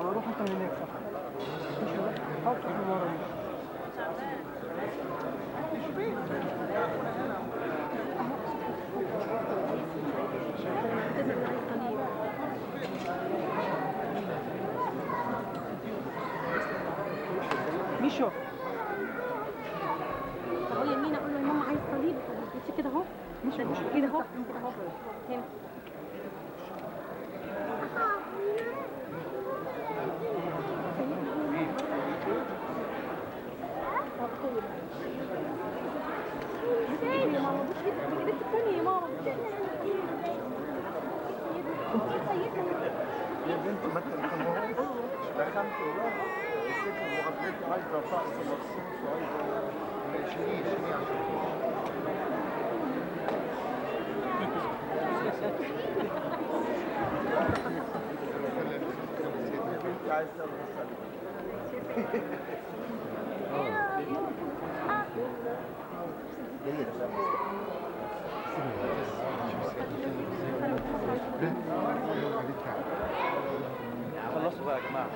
اروح انت هناك صح؟ حط في ورا ميشو طب يمين اقول له ماما عايز صليب كده اهو مش كده اهو هنا يا ماما بصي كده الثانيه يا ماما يا بنت ما تفهموش دخلت وراح الست المقابلات عايزه طقس مخصوص وعايزه ما تشيليش يا بنتي عايزه خلصوا بقى يا جماعه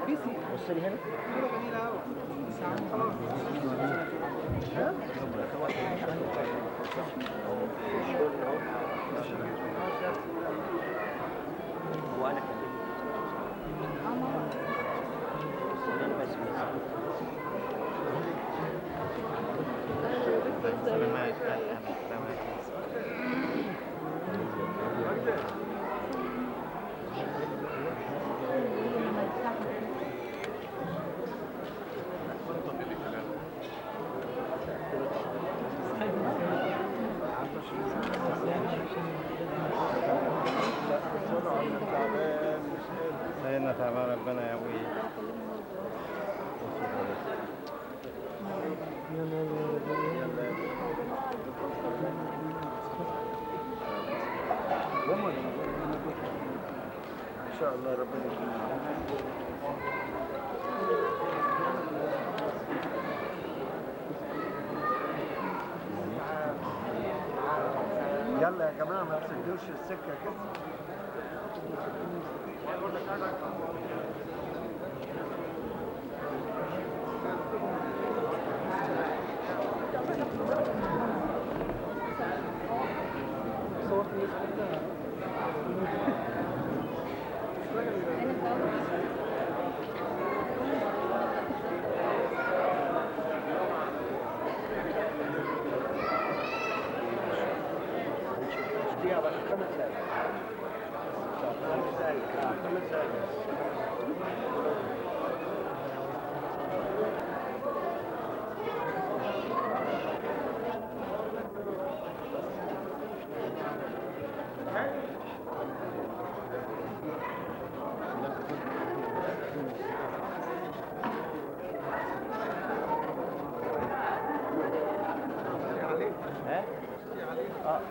بيسي وصلي هنا صوره جميله قوي خلاص وانا سيدنا تعبان ربنا يقويه ان شاء الله ربنا يكرمك. يلا يا جماعه ما تسدوش السكه كده.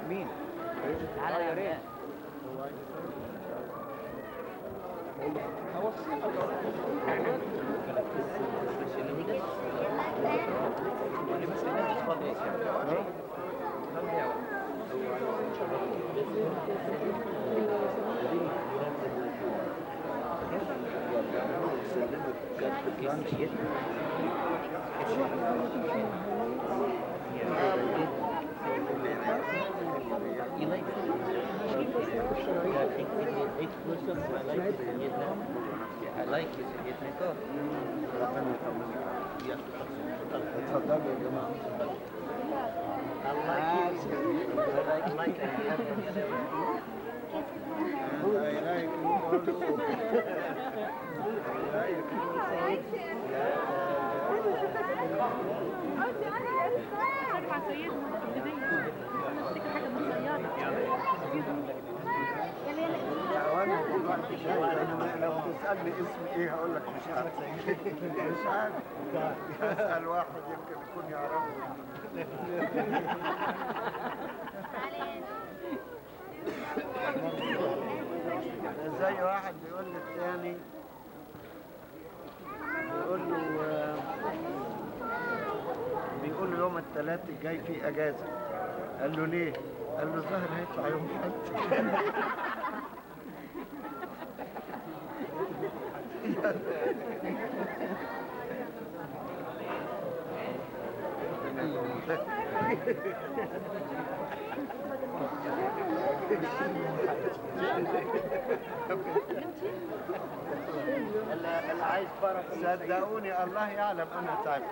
مين؟ يا ريت. You like it? Yeah, I think we did 8 questions. I like it in Vietnam. Yeah, I like it in Vietnam. ربنا يطمنك. Yeah. اتفضلوا يا جماعه. I like it in Vietnam. I like you all. ارفع سيدنا الجديد افتكر حاجه من وانا دلوقتي شايف انا لو تسالني اسمي ايه هقول لك مش عارف. مش عارف. اسال واحد يمكن يكون يعرفه. زي واحد بيقول للتاني بيقول له يوم الثلاث الجاي في اجازه. قال له ليه؟ قال له الظاهر هيطلع يوم الاحد. اللي عايز فرح صدقوني الله يعلم انا تعبت.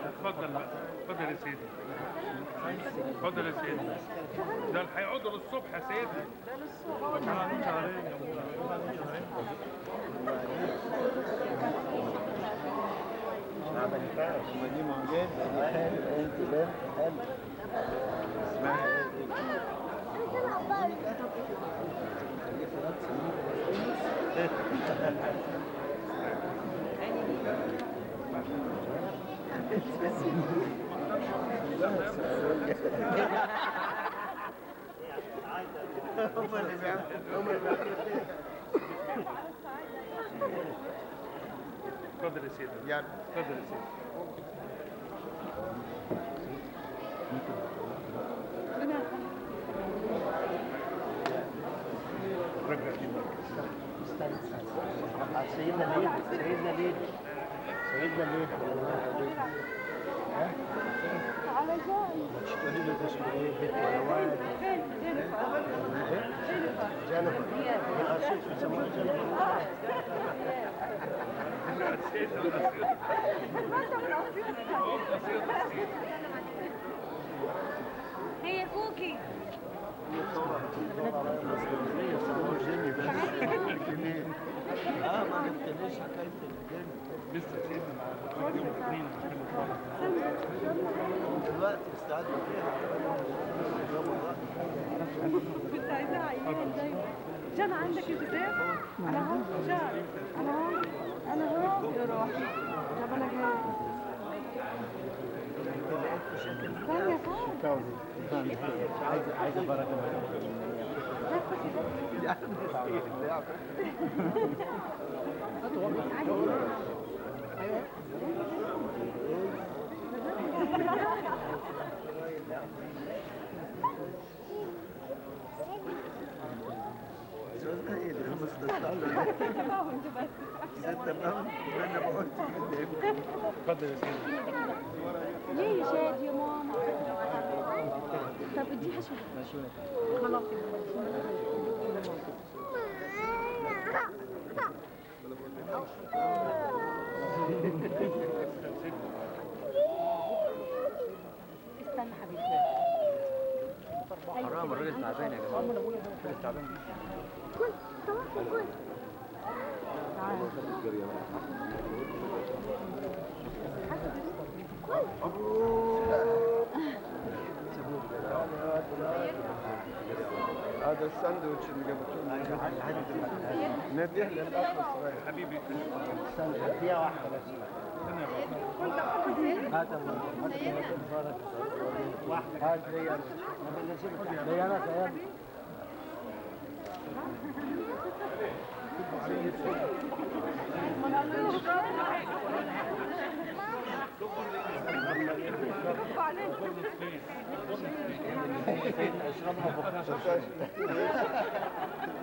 اتفضل بقى، اتفضل يا سيدي. اتفضل يا سيدي. ده اللي هيقعدوا للصبح يا سيدي. ما بنفعش. دي معجزه. انت بنت حلو. اسمعي. اتفضل يا سيدي. يلا. اتفضل يا سيدي. سيدنا ليه؟ سيدنا ليه؟ سيدنا ليه؟ على جاي تشتري له تشتري بيت ولا جنبه. الأرشيف يسموه جنبه. هي كوكي يسموه جيمي بس. ما قلتليش حكاية الجيمي. لسه سيدنا مع يوم الاثنين. دلوقتي استعدوا فيها. كنت عايزة عيال دايما. جان عندك الكتاب؟ أنا اهو جان أنا اهو أنا اهو يا روحي. طب أنا جاي. استنى يا فندم. عايزه بركه. ايه ده 15 تمام انا ما قلتش اتفضل يا سيدي. ليه يا شاد يا ماما؟ طب اديها شوية. خلاص استنى حبيبي. حرام الراجل تعبان يا جماعه. الراجل تعبان كل طبعا كل. هذا الساندوتش اللي جابته لنا نديه للاخ الصغير حبيبي فيها واحده بس. هات هات لي انا سيد.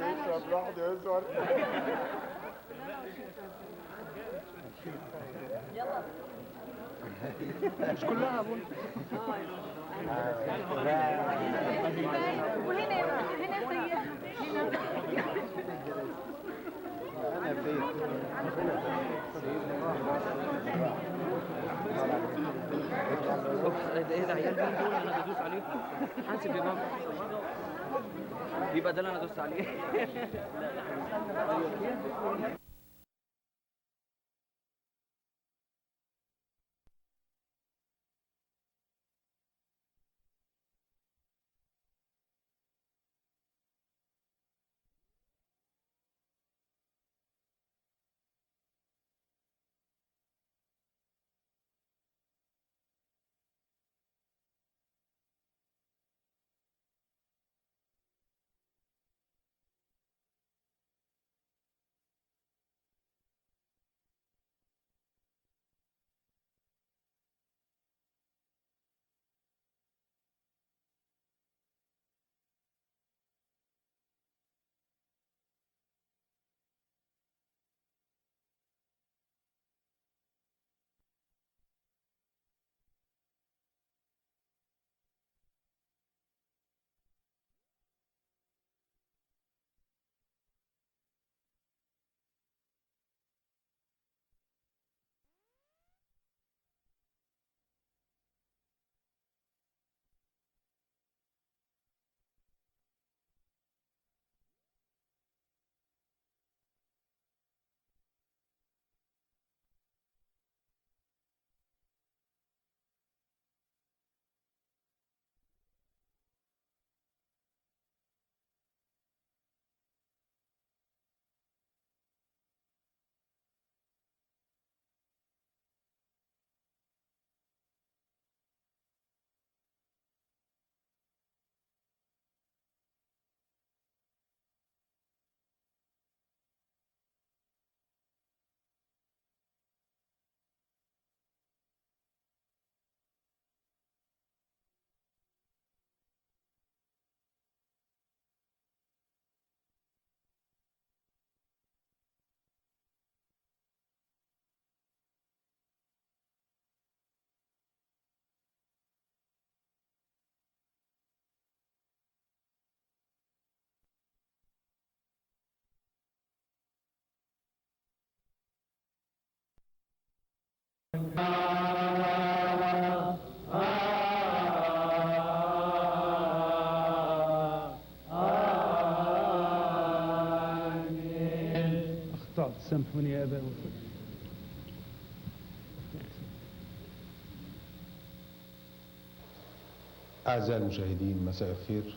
يشرب لوحده يزور مش كلها ابو انا فين ايه ده عيال مين دول انا بدوس عليهم؟ حاسب يا ماما. يبقى ده اللي انا دوست عليه. اخطأت سامحوني يا ابا. أعزائي المشاهدين مساء الخير.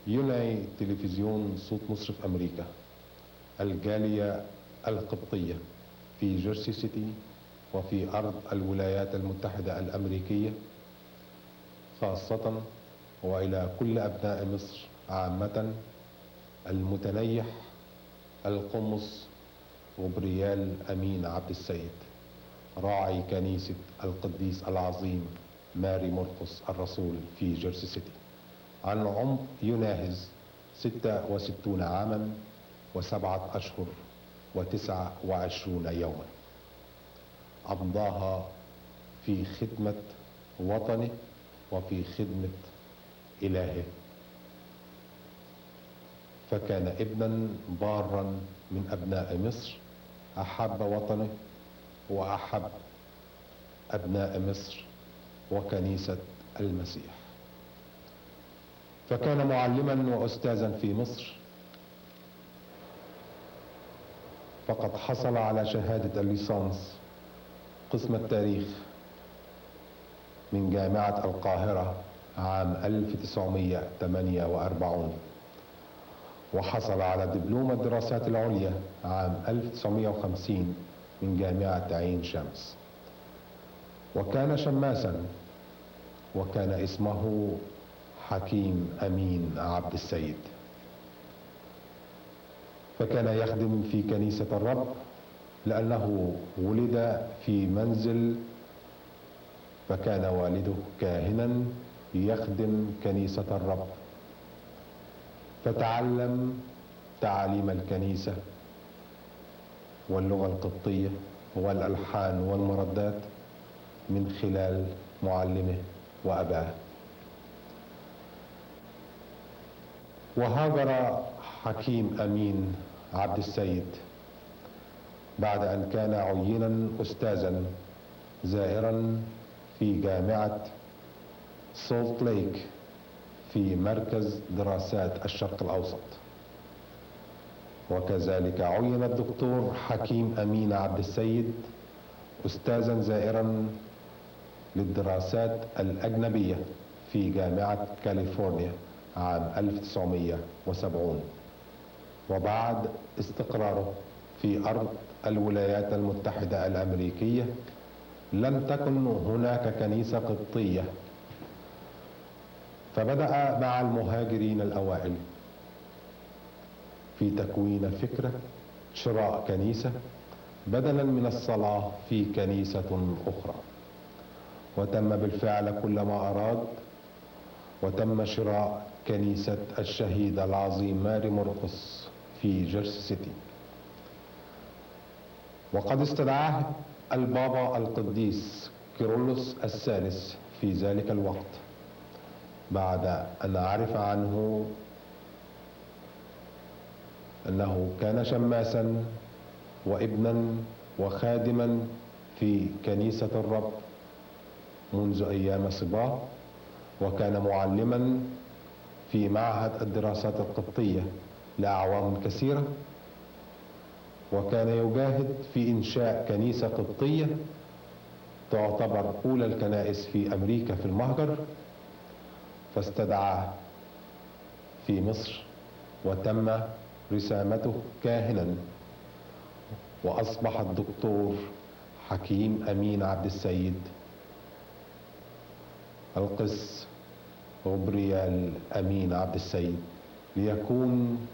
ينعي تلفزيون صوت مصر في أمريكا الجالية القبطية في جيرسي سيتي وفي أرض الولايات المتحدة الأمريكية خاصة وإلى كل أبناء مصر عامة المتنيح القمص غبريال أمين عبد السيد راعي كنيسة القديس العظيم ماري مرقس الرسول في جيرسي سيتي عن عمر يناهز 66 عاما و7 أشهر و29 يوما أمضاها في خدمة وطنه وفي خدمة إلهه، فكان ابنا بارا من أبناء مصر أحب وطنه وأحب أبناء مصر وكنيسة المسيح، فكان معلما وأستاذا في مصر، فقد حصل على شهادة الليسانس قسم التاريخ من جامعة القاهرة عام 1948، وحصل على دبلوم الدراسات العليا عام 1950 من جامعة عين شمس، وكان شماسا، وكان اسمه حكيم أمين عبد السيد، فكان يخدم في كنيسة الرب لأنه ولد في منزل، فكان والده كاهنا يخدم كنيسة الرب، فتعلم تعاليم الكنيسة واللغة القبطية والألحان والمردات من خلال معلمه وأباه. وهاجر حكيم أمين عبد السيد بعد أن كان عينا أستاذا زائرا في جامعة سولت ليك في مركز دراسات الشرق الأوسط، وكذلك عين الدكتور حكيم أمين عبد السيد أستاذا زائرا للدراسات الأجنبية في جامعة كاليفورنيا عام 1970، وبعد استقراره في أرض الولايات المتحدة الأمريكية لم تكن هناك كنيسة قبطية، فبدأ مع المهاجرين الأوائل في تكوين فكرة شراء كنيسة بدلا من الصلاة في كنيسة أخرى، وتم بالفعل كل ما أراد، وتم شراء كنيسة الشهيد العظيم ماري مرقس في جيرسي سيتي، وقد استدعاه البابا القديس كيرلس الثالث في ذلك الوقت بعد أن عرف عنه أنه كان شماسا وابنا وخادما في كنيسة الرب منذ أيام صباه، وكان معلما في معهد الدراسات القبطية لأعوام كثيرة، وكان يجاهد في إنشاء كنيسة قبطية تعتبر أولى الكنائس في أمريكا في المهجر، فاستدعاه في مصر وتم رسامته كاهنا، وأصبح الدكتور حكيم أمين عبد السيد القس غبريال أمين عبد السيد ليكون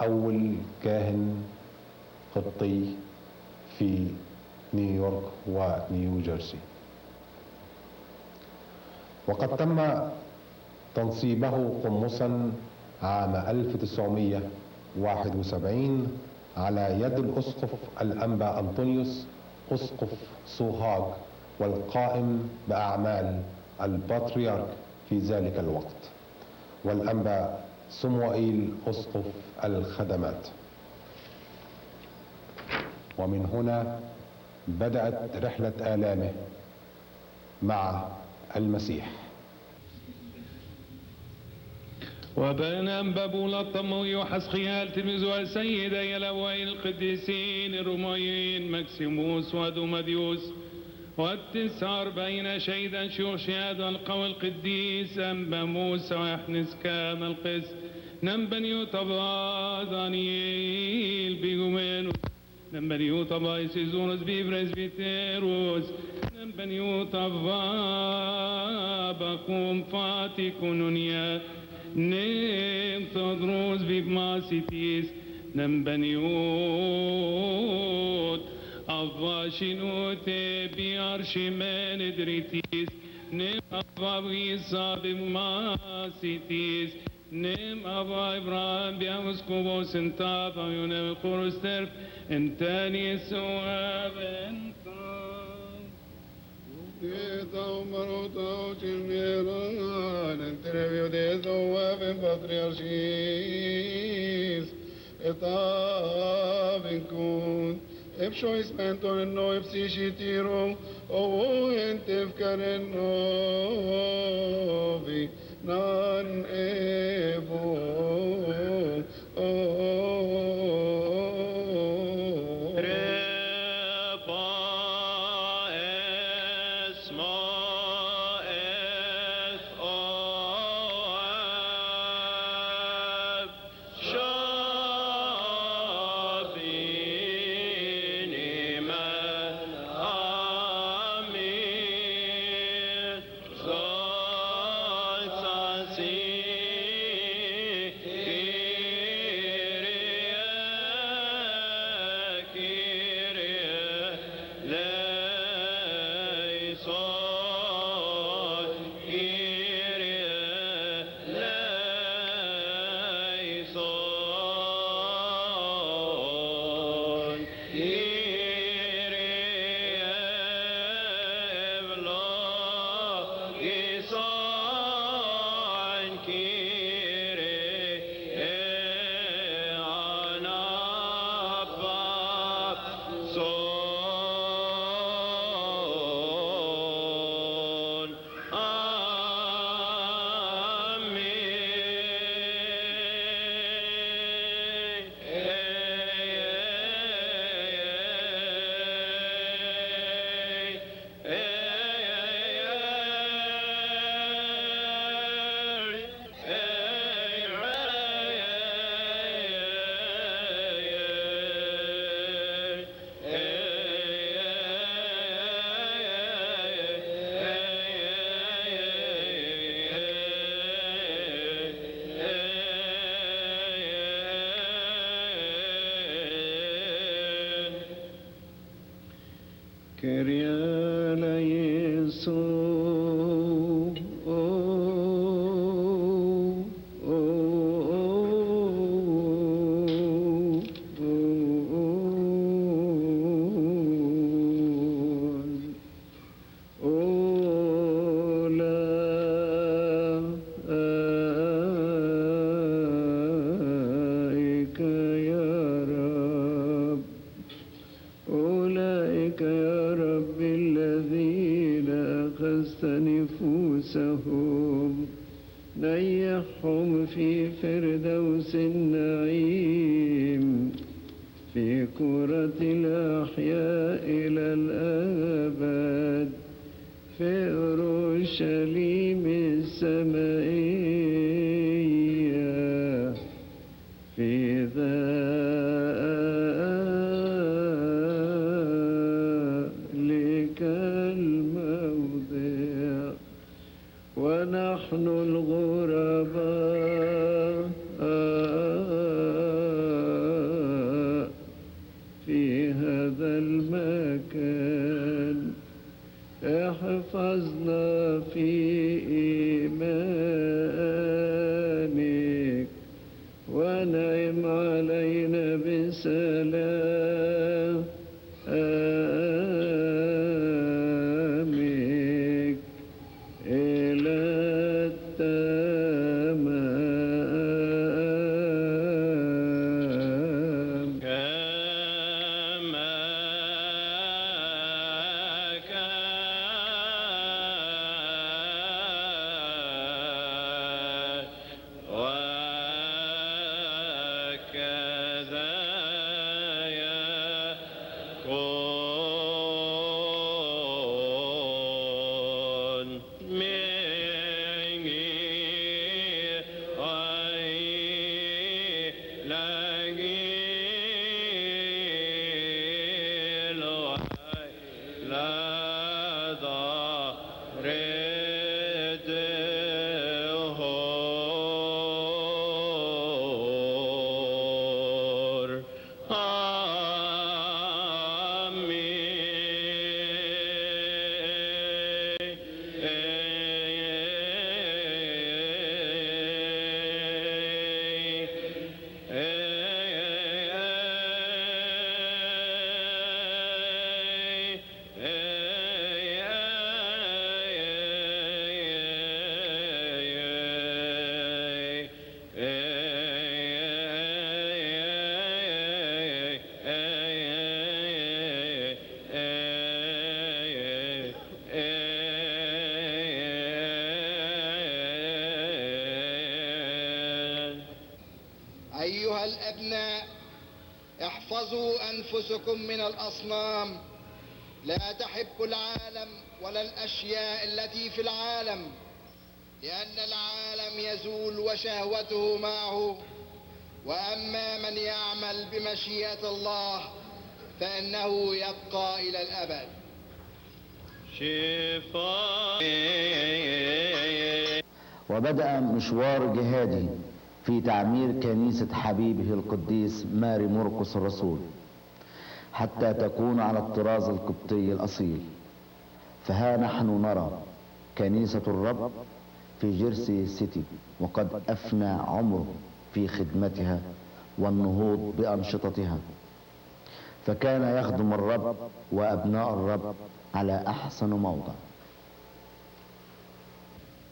أول كاهن قبطي في نيويورك ونيو جيرسي. وقد تم تنصيبه قمصا عام 1971 على يد الأسقف الأنبا أنطونيوس أسقف سوهاج والقائم بأعمال البطريرك في ذلك الوقت، والأنبا صموئيل أسقف الخدمات. ومن هنا بدأت رحلة آلامه مع المسيح. وبنام بابولا الطموي وحسقيال تلميذ السيدي الأوائل القديسين الروميين مكسيموس ودوماديوس و49 شهيدا شيوخ شهادة القوي القديس أنبا موسى ويحنس كان القس نمبن يطبع دانييل بيغومين Nembeniuta Vaisizunos Vibres Viterus, Nembeniuta Vabacum Fati Cununia, Nem Todrus Vibmasitis, Nembeniut Avashinute Biarchimenedritis, Nem Avavisa Vibmasitis, Nem Ava Abraham Biamuskubos and Tava Yunem Chorosterf and Tanis Oaventam. Tau marotau chilmeran, entrevio de Zoaven patriarchis, etavincun, epshois mentor no epsishitiro, o entef karen novi, nan evo, أيها الأبناء، احفظوا أنفسكم من الأصنام. لا تحبوا العالم ولا الأشياء التي في العالم، لأن العالم يزول وشهوته معه. وأما من يعمل بمشيئة الله فإنه يبقى إلى الأبد. وبدأ مشوار جهادي في تعمير كنيسة حبيبه القديس ماري مرقس الرسول حتى تكون على الطراز القبطي الأصيل. فها نحن نرى كنيسة الرب في جيرسي سيتي، وقد أفنى عمره في خدمتها والنهوض بأنشطتها، فكان يخدم الرب وأبناء الرب على أحسن موضع.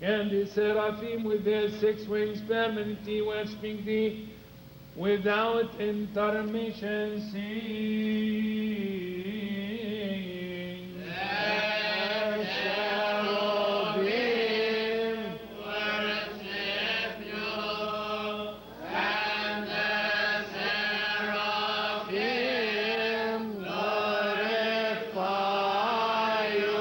And the seraphim with their 6 wings permanently worshiping thee without intermission sing. There shall be worship you, and the seraphim glorify you.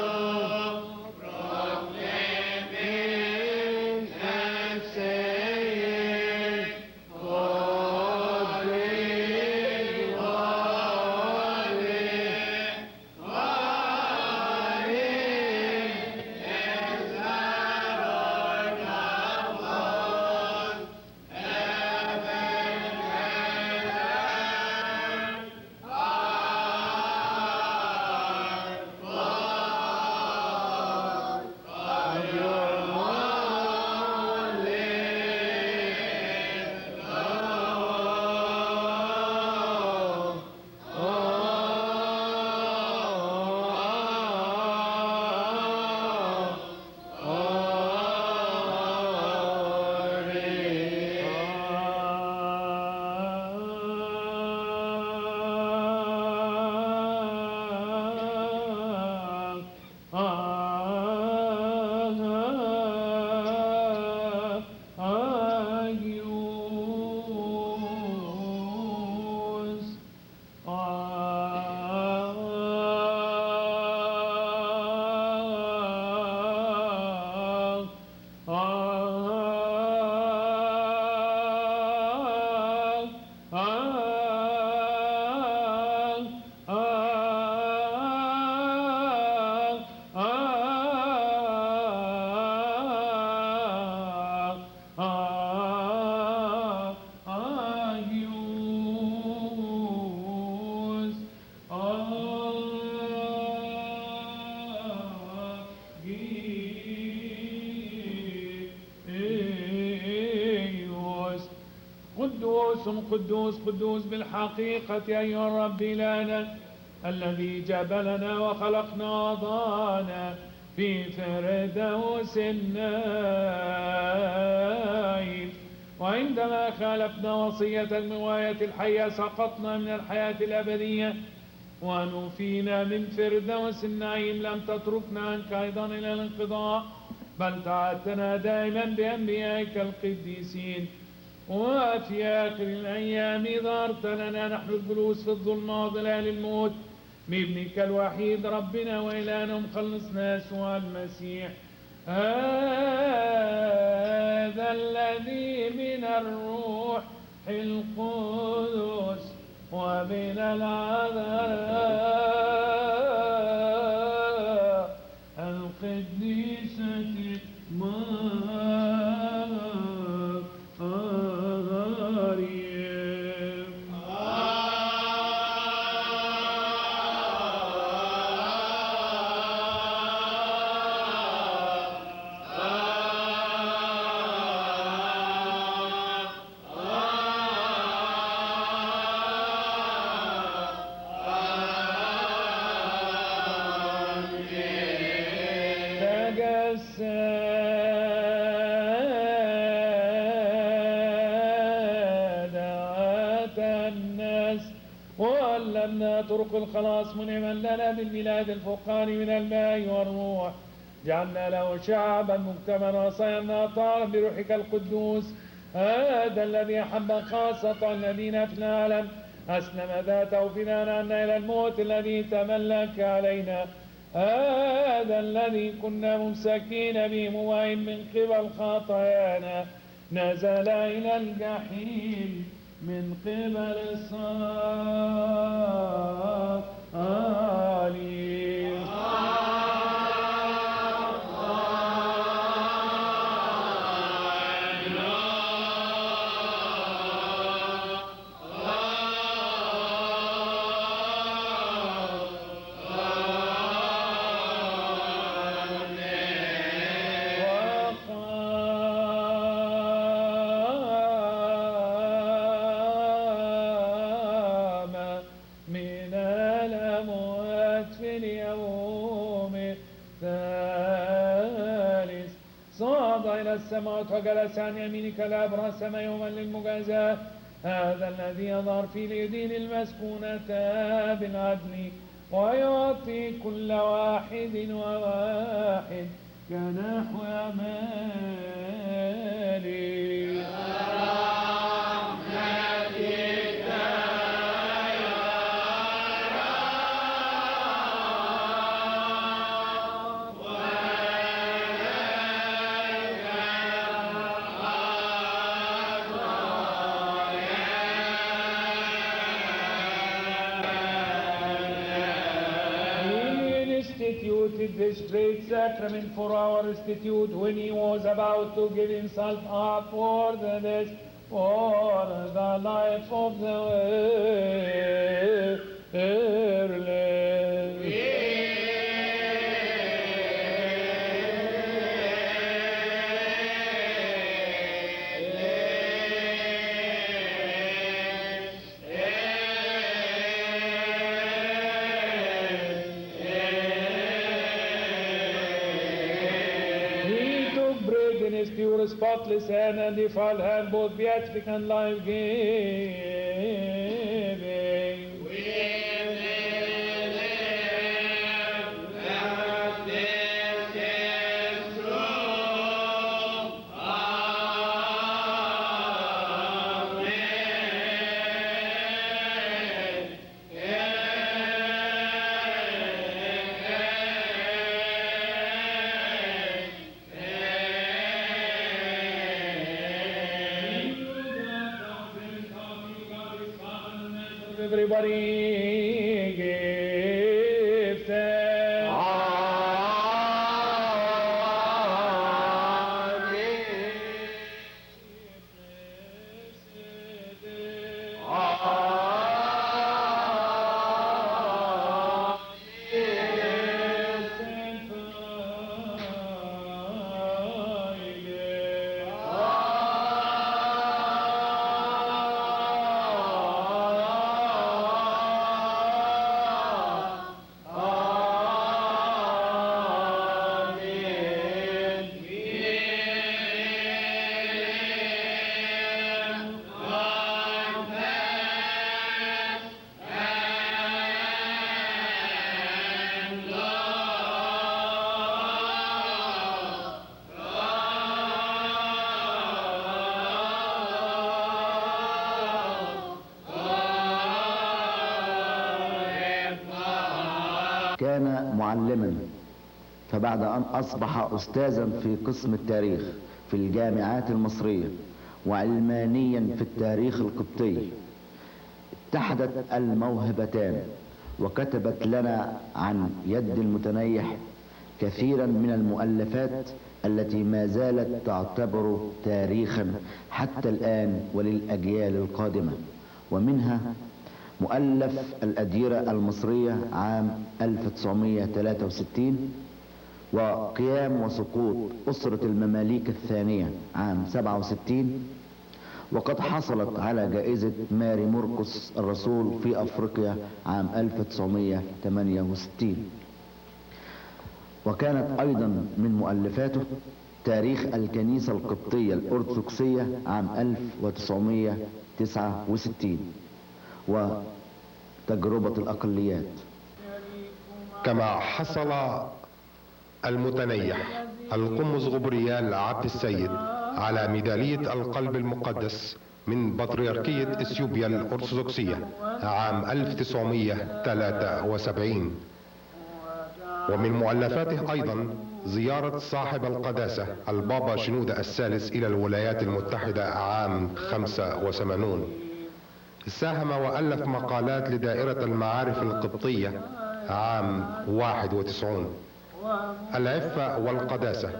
قدوس قدوس بالحقيقة أيها الرب إلهنا الذي جبلنا وخلقنا وضعنا في فردوس النايم. وعندما خالفنا وصية المواية الحية سقطنا من الحياة الأبدية ونفينا من فردوس النعيم. لم تتركنا عنك أيضا إلى الانقضاء، بل تعدتنا دائما بأنبيائك القديسين. وفي آخر الأيام ظهرت لنا نحن الجلوس في الظلمة وظلال الموت بابنك الوحيد ربنا وإلهنا مخلصنا يسوع المسيح، هذا الذي من الروح القدس ومن العذاب السادة الناس وعلمنا طرق الخلاص منعما لنا بالميلاد الفقاني من الماء والروح جعلنا له شعبا مجتمعا وصيرنا طارا بروحك القدوس هذا الذي أحب خاصة الذين في العالم أسلم ذاته فداء عنا إلى الموت الذي تملك علينا هذا الذي كنا ممسكين به مواهن من قبل خطايانا نزل إلى الجحيم من قبل الصالحين السماوات وجلس عن يمينك الأبرص يوما للمجازاة هذا الذي يظهر في اليدين المسكونة بالعدل ويعطي كل واحد وواحد كنحو أعماله this great sacrament for our institute when he was about to give himself up for the life of the world. Pure, spotless hand and defiled hand, both beatific and life-giving. Everybody give thanks. كان معلما، فبعد أن أصبح أستاذا في قسم التاريخ في الجامعات المصرية وعلمانيا في التاريخ القبطي، اتحدت الموهبتان وكتبت لنا عن يد المتنيح كثيرا من المؤلفات التي ما زالت تعتبر تاريخا حتى الآن وللأجيال القادمة، ومنها مؤلف الأديرة المصرية عام 1963 وقيام وسقوط أسرة المماليك الثانية عام 67، وقد حصلت على جائزة ماري مرقس الرسول في أفريقيا عام 1968. وكانت أيضا من مؤلفاته تاريخ الكنيسة القبطية الأرثوذكسية عام 1969 وتجربة الأقليات. كما حصل المتنيح القمص غبريال عبد السيد على ميدالية القلب المقدس من بطريركية إثيوبيا الأرثوذكسية عام 1973. ومن مؤلفاته أيضا زيارة صاحب القداسة البابا شنودة الثالث إلى الولايات المتحدة عام 85. ساهم وألف مقالات لدائرة المعارف القبطية عام 91. العفة والقداسة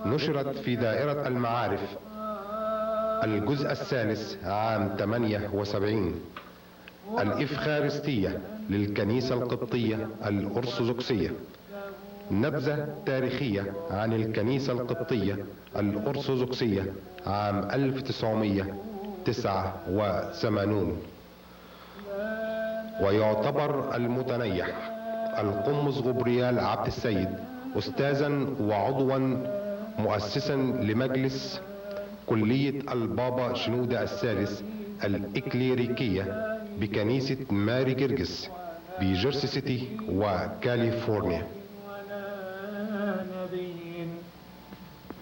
نشرت في دائرة المعارف الجزء الثالث عام 78. الإفخارستية للكنيسة القبطية الأرثوذكسية نبذة تاريخية عن الكنيسة القبطية الأرثوذكسية عام 1989. ويعتبر المتنيح القمص غبريال عبد السيد أستاذا وعضوا مؤسسا لمجلس كلية البابا شنودة الثالث الإكليريكية بكنيسة ماري جرجس بجيرسي سيتي وكاليفورنيا.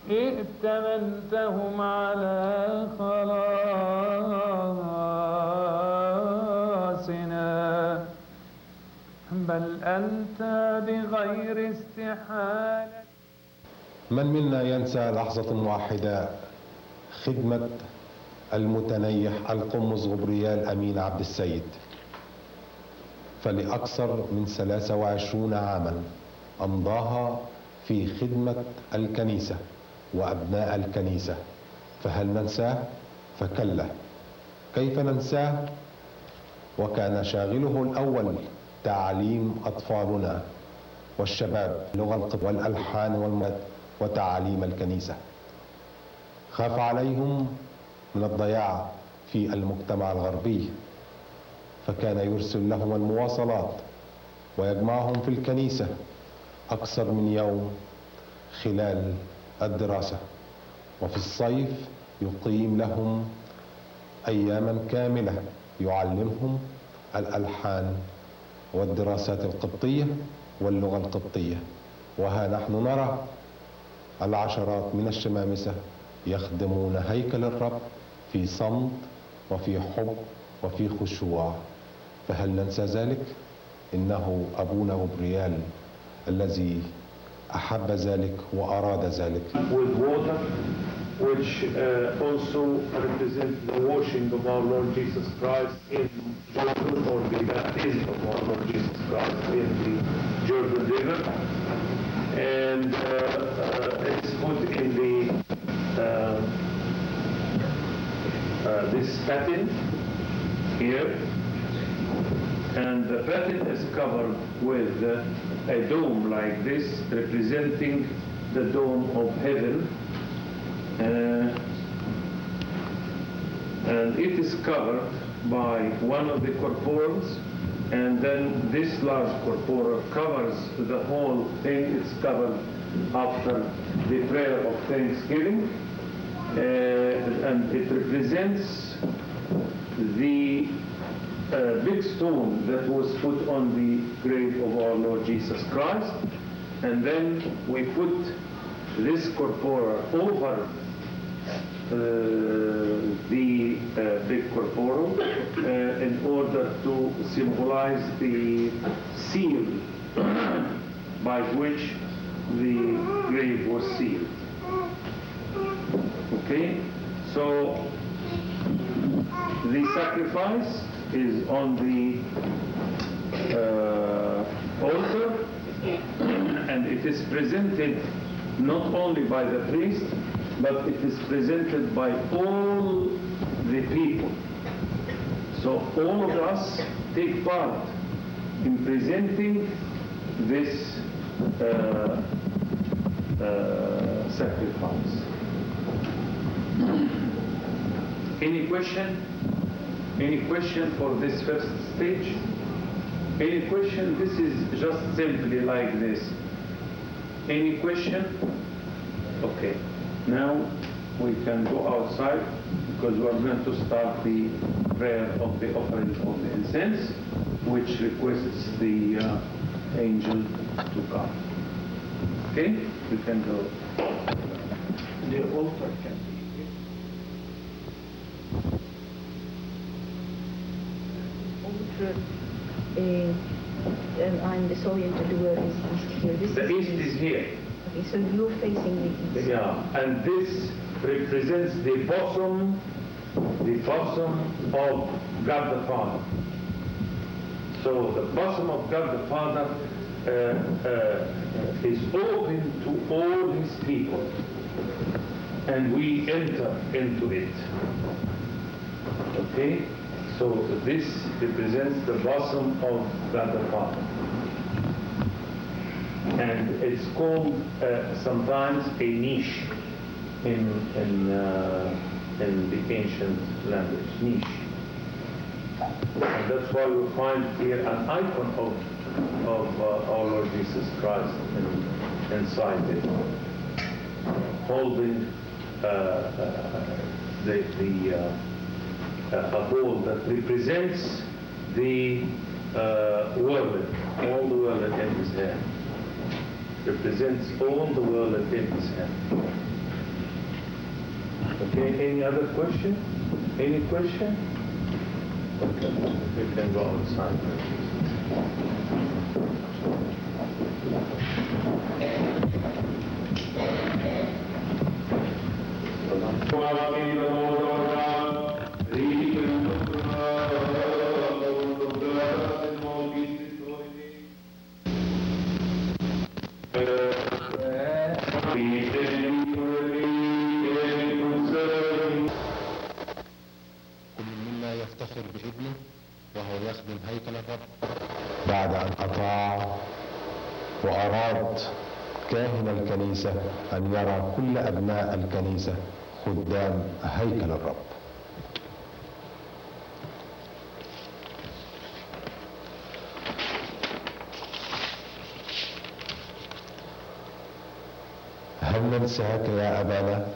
ائتمنتهم على خلاصنا بل أنت بغير استحالة. من منا ينسى لحظة واحدة خدمة المتنيح القمص غبريال أمين عبد السيد؟ فلأكثر من 23 عاما أمضاها في خدمة الكنيسة وأبناء الكنيسة، فهل ننساه؟ فكلا، كيف ننساه وكان شاغله الأول تعليم أطفالنا والشباب لغة القبط والألحان والمد وتعاليم الكنيسة. خاف عليهم من الضياع في المجتمع الغربي، فكان يرسل لهم المواصلات ويجمعهم في الكنيسة أكثر من يوم خلال الدراسة، وفي الصيف يقيم لهم أياما كاملة يعلمهم الألحان والدراسات القبطية واللغة القبطية. وها نحن نرى العشرات من الشمامسة يخدمون هيكل الرب في صمت وفي حب وفي خشوع. فهل ننسى ذلك؟ إنه أبونا غبريال الذي أحب ذلك وأراد ذلك. With water, which also represents the washing of our Lord Jesus Christ in Jordan, or the baptism of our Lord Jesus Christ in the Jordan River, and it's put in the this paten here, and the paten is covered with a dome like this, representing the dome of heaven, and it is covered by one of the corporals, and then this large corporal covers the whole thing. It's covered after the prayer of thanksgiving, and it represents the big stone that was put on the grave of our Lord Jesus Christ, and then we put this corpora over the big corporal in order to symbolize the seal by which the grave was sealed. Okay, so the sacrifice is on the altar, and it is presented not only by the priest, but it is presented by all the people. So all of us take part in presenting this sacrifice. Any question? Any question for this first stage? Any question? This is just simply like this. Any question? Okay. Now we can go outside because we are going to start the prayer of the offering of the incense, which requests the angel to come. Okay? We can go. The altar can be here. I'm disoriented where is east here. The east is here. Okay, so you're facing the east. Yeah, and this represents the bosom of God the Father. So the bosom of God the Father is open to all His people, and we enter into it. Okay? So this represents the bosom of God the Father. And it's called sometimes a niche in the ancient language, niche. And that's why we find here an icon of our Lord Jesus Christ inside it, holding a bowl that represents the world, all the world in His hand. Represents all the world in His hand. Okay, any other question? Any question? Okay, we can go outside. يفتخر بابنه وهو يخدم هيكل الرب بعد أن أطاع وأراد كاهن الكنيسة أن يرى كل أبناء الكنيسة خدام هيكل الرب. هل ننساك يا أبانا؟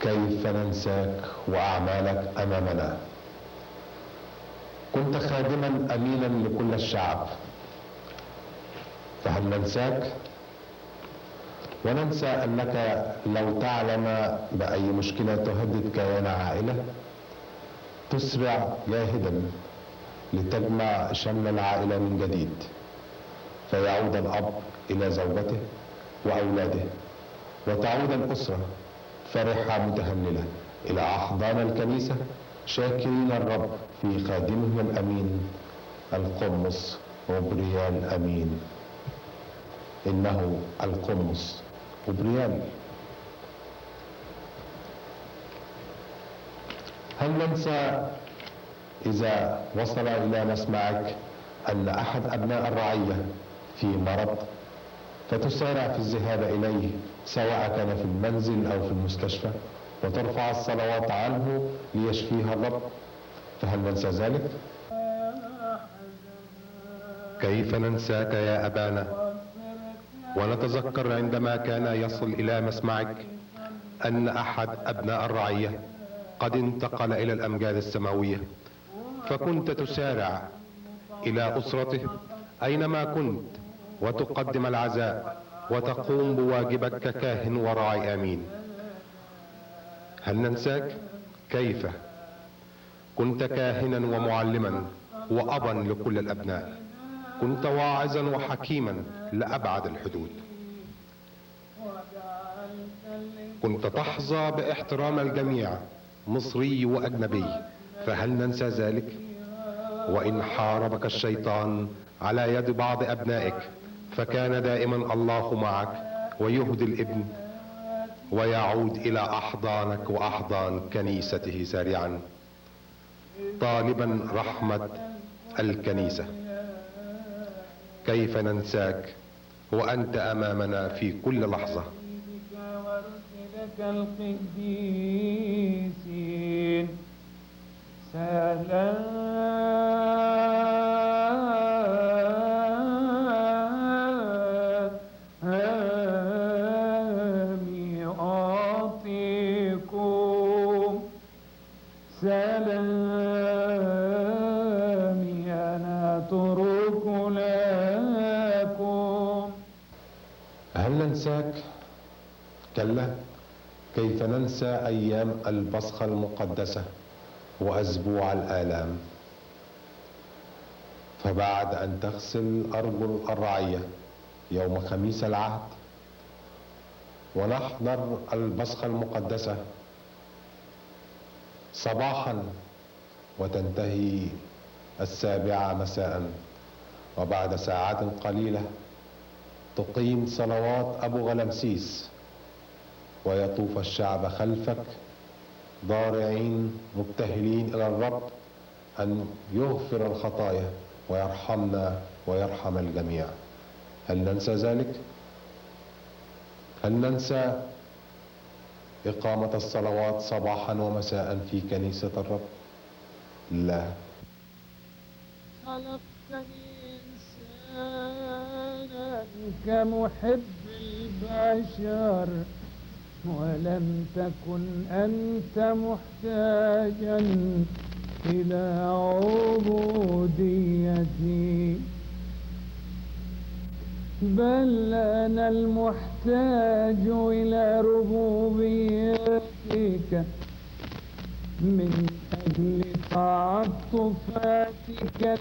كيف ننساك وأعمالك أمامنا؟ كنت خادما أمينا لكل الشعب، فهل ننساك؟ وننسى أنك لو تعلم بأي مشكلة تهدد كيان عائلة تسرع جاهدا لتجمع شمل العائلة من جديد، فيعود الأب إلى زوجته وأولاده، وتعود الأسرة فرحة متهللة إلى أحضان الكنيسة شاكرين الرب في خادمهم الأمين القمص غبريال أمين. إنه القمص غبريال. هل ننسى إذا وصل إلى مسمعك أن أحد أبناء الرعية في مرض فتسارع في الذهاب إليه سواء كان في المنزل أو في المستشفى وترفع الصلوات عنه ليشفيها الرب؟ فهل ننسى ذلك؟ كيف ننساك يا أبانا ونتذكر عندما كان يصل إلى مسمعك أن أحد أبناء الرعية قد انتقل إلى الأمجاد السماوية، فكنت تسارع إلى أسرته أينما كنت وتقدم العزاء وتقوم بواجبك ككاهن وراعي أمين. هل ننساك؟ كيف كنت كاهنا ومعلما وأبا لكل الأبناء، كنت واعظا وحكيما لأبعد الحدود، كنت تحظى باحترام الجميع مصري وأجنبي، فهل ننسى ذلك؟ وإن حاربك الشيطان على يد بعض أبنائك فكان دائما الله معك ويهدي الابن ويعود إلى أحضانك وأحضان كنيسته سريعا طالبا رحمة الكنيسة. كيف ننساك وأنت أمامنا في كل لحظة؟ القديسين سلام ننساك؟ كلا، كيف ننسى أيام البصخة المقدسة وأسبوع الآلام؟ فبعد أن تغسل أرجل الرعية يوم خميس العهد ونحضر البصخة المقدسة صباحا وتنتهي 7 مساء، وبعد ساعات قليلة تقيم صلوات أبو غلمسيس ويطوف الشعب خلفك ضارعين مبتهلين إلى الرب أن يغفر الخطايا ويرحمنا ويرحم الجميع. هل ننسى ذلك؟ هل ننسى إقامة الصلوات صباحا ومساء في كنيسة الرب؟ لا. خلقتني إنسانا كمحب البشر ولم تكن أنت محتاجا إلى عبوديتي، بل أنا المحتاج إلى ربوبيتك. من أجل تعاطفاتك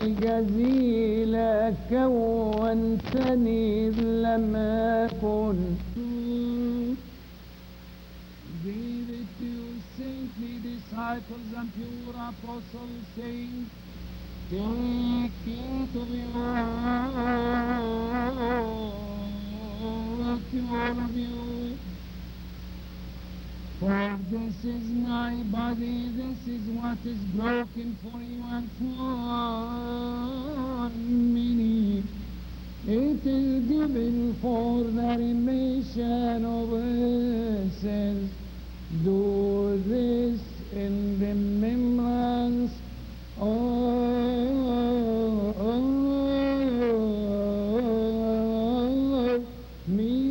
الجزيلة كونتني لم أكن. Give it to you, saintly disciples and pure apostles, saying, take it of all of you. For this is my body, this is what is broken for you and for many. It is given for the remission of sins. Do this in remembrance of me.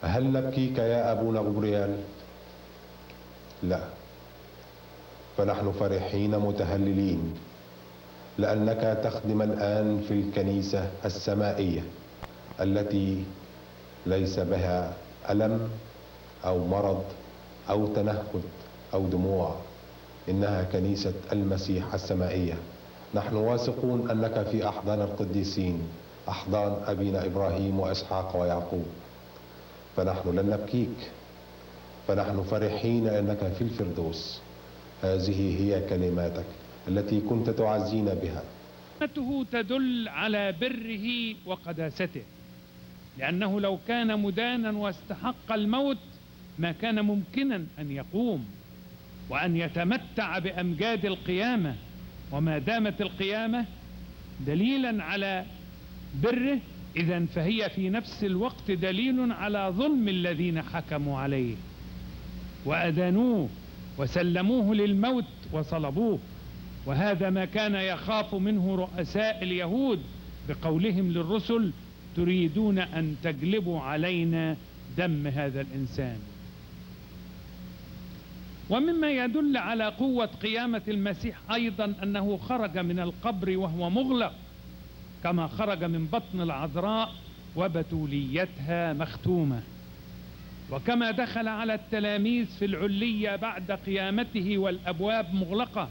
هل نبكيك يا أبونا غبريال؟ لا، فنحن فرحين متهللين لأنك تخدم الآن في الكنيسة السمائية التي ليس بها ألم أو مرض أو تنهد أو دموع، إنها كنيسة المسيح السمائية. نحن واثقون أنك في أحضان القديسين، أحضان أبينا إبراهيم وإسحاق ويعقوب، فنحن لن نبكيك، فنحن فرحين أنك في الفردوس. هذه هي كلماتك التي كنت تعزينا بها. كلمته تدل على بره وقداسته، لأنه لو كان مدانا واستحق الموت ما كان ممكنا أن يقوم وأن يتمتع بأمجاد القيامة. وما دامت القيامة دليلا على بره، إذن فهي في نفس الوقت دليل على ظلم الذين حكموا عليه وأدانوه وسلموه للموت وصلبوه. وهذا ما كان يخاف منه رؤساء اليهود بقولهم للرسل: تريدون أن تجلبوا علينا دم هذا الإنسان. ومما يدل على قوة قيامة المسيح أيضا أنه خرج من القبر وهو مغلق، كما خرج من بطن العذراء وبتوليتها مختومة، وكما دخل على التلاميذ في العلية بعد قيامته والأبواب مغلقة.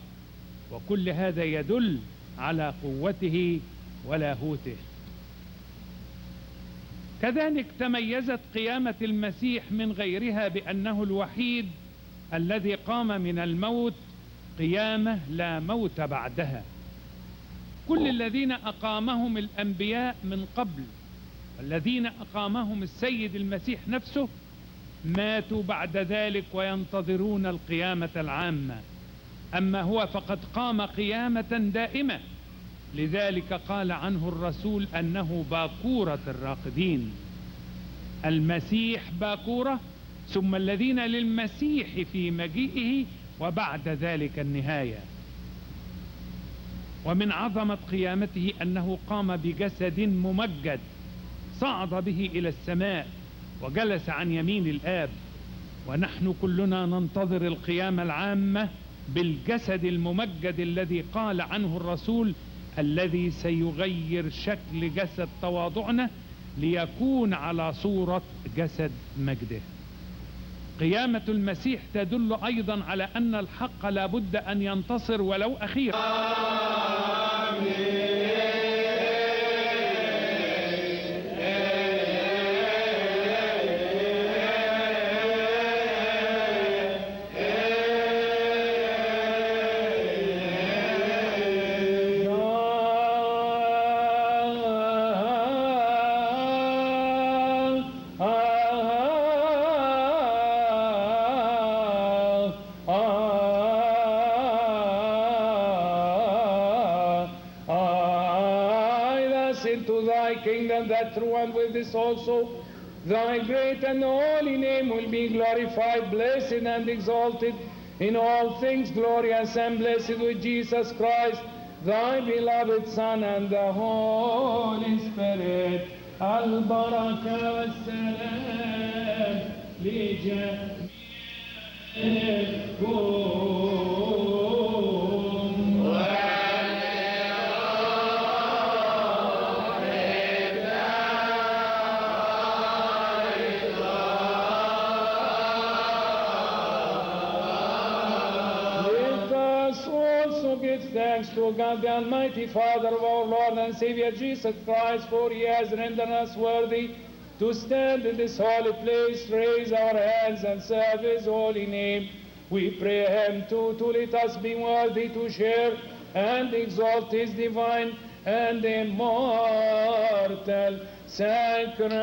وكل هذا يدل على قوته ولاهوته. كذلك تميزت قيامة المسيح من غيرها بأنه الوحيد الذي قام من الموت قيامة لا موت بعدها. كل الذين أقامهم الأنبياء من قبل والذين أقامهم السيد المسيح نفسه ماتوا بعد ذلك وينتظرون القيامة العامة، أما هو فقد قام قيامة دائمة. لذلك قال عنه الرسول أنه باكورة الراقدين. المسيح باكورة، ثم الذين للمسيح في مجيئه، وبعد ذلك النهاية. ومن عظمة قيامته أنه قام بجسد ممجد صعد به إلى السماء وجلس عن يمين الآب. ونحن كلنا ننتظر القيامة العامة بالجسد الممجد الذي قال عنه الرسول الذي سيغير شكل جسد تواضعنا ليكون على صورة جسد مجده. قيامة المسيح تدل أيضا على أن الحق لا بد أن ينتصر ولو أخيرا. That through and with this also thy great and holy name will be glorified, blessed and exalted in all things, glorious and blessed with Jesus Christ, thy beloved Son, and the Holy Spirit. البركة والسلام لجميعكم. Thanks to God, the Almighty Father of our Lord and Savior Jesus Christ, for He has rendered us worthy to stand in this holy place, raise our hands and serve His holy name. We pray Him to let us be worthy to share and exalt His divine and immortal sacrament.